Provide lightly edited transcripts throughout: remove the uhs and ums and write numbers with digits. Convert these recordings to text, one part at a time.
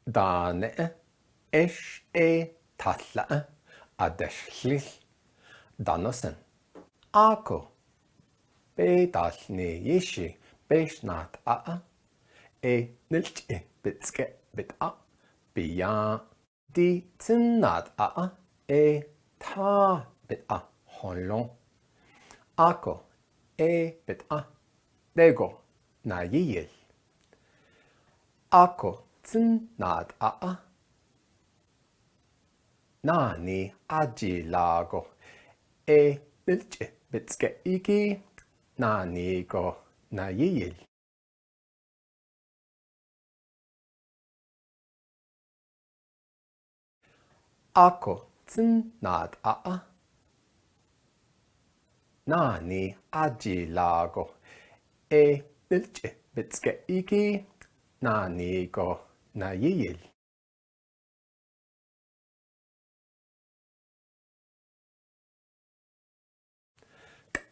دانه اش ای تطلع ادشلیل دانوسن آکو بیدالنی یشی بیشنات ای نلچ بتسکه بتا بیا دی تنات ای تا بتا هنلون آکو ای بتا دگو ناییل آکو تنات نانی 아지라고 에 늘지 bitske iki 나니고 나이일 아코 튼낫 나니 아지라고 에 늘지 bitske iki 나니고 나이일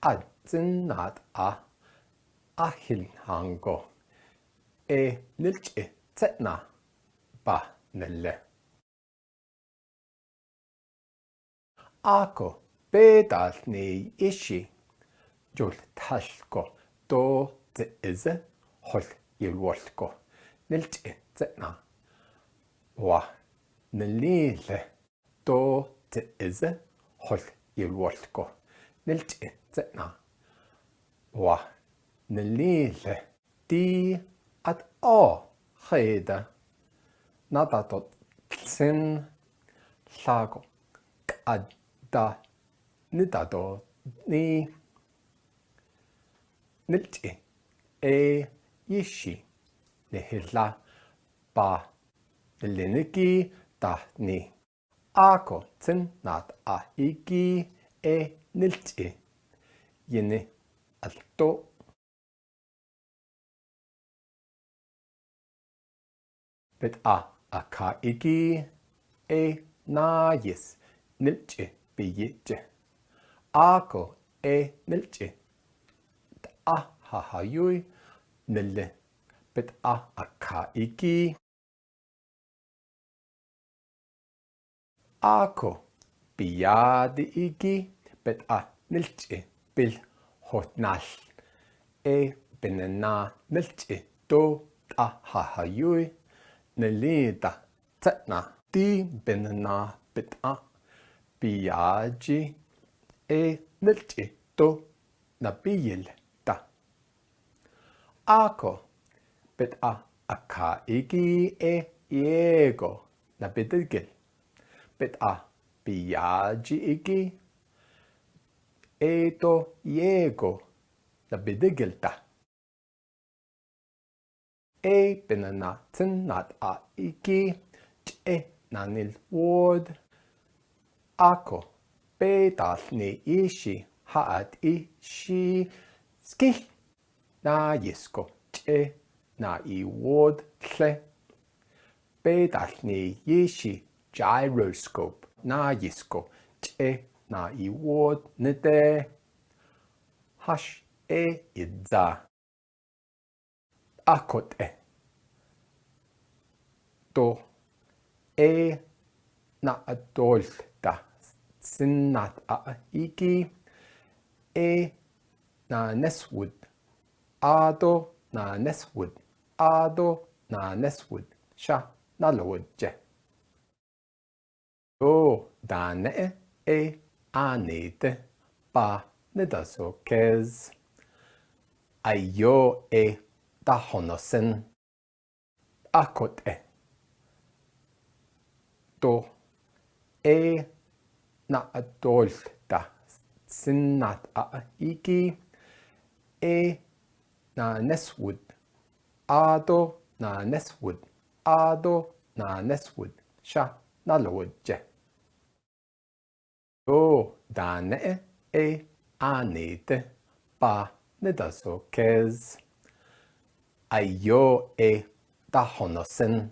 아진낫 아힐한고 에 늘지 쨌나 바 늘레 아코 베달니 이시 줄 탈고 또 이제 홀 일월고 늘지 쨌나 와 늘리레 또 이제 홀 일월고 늘지 쨌나 와 늘리레 دي خيدا نضطت سن لاغو قدا ندادو ني نلتي اي يشي نهلا با نلنكي تاني اكو تن نات ايكي اي نلتي يني التو بتأ أكايكي إي نايس نلجي بيجي آكو إي نلجي تأ هايوي نلي بتأ أكايكي آكو بياديكي بتأ نلجي بالهوتنال إي بننا نلجي تو تأ هايوي نليدا تنا دي بننا بتأ بياجي اي نلتي تو نبيل دا آكو بتأ أكايكي اي ييغو نبيدجل بتأ بياجي إيكي اي تو ييغو نبيدجل دا اي بننا تنات ايكي تشي نانيل وود اكو بيدالني ايشي هات ايشي سكي نا يسكو تشي نا اي وود تلي بيدالني ايشي جايروسكوب نا يسكو تشي نا اي وود ندي هاش اي يدزا 아코테 또 에 나돌다 신낫 이기 에 나네스우드 아도 나네스우드 아도 나네스우드 샤 나로제 오 다네 에 아네데 바 네다소케즈 아이요 에 다호노센 아코테 또 에 나돌다 신낫 이기 에 나네스우드 아도 나네스우드 아도 나네스우드 샤 나로제 오 다네 에 아네데 바 네다소케즈 아이요 에 다호노센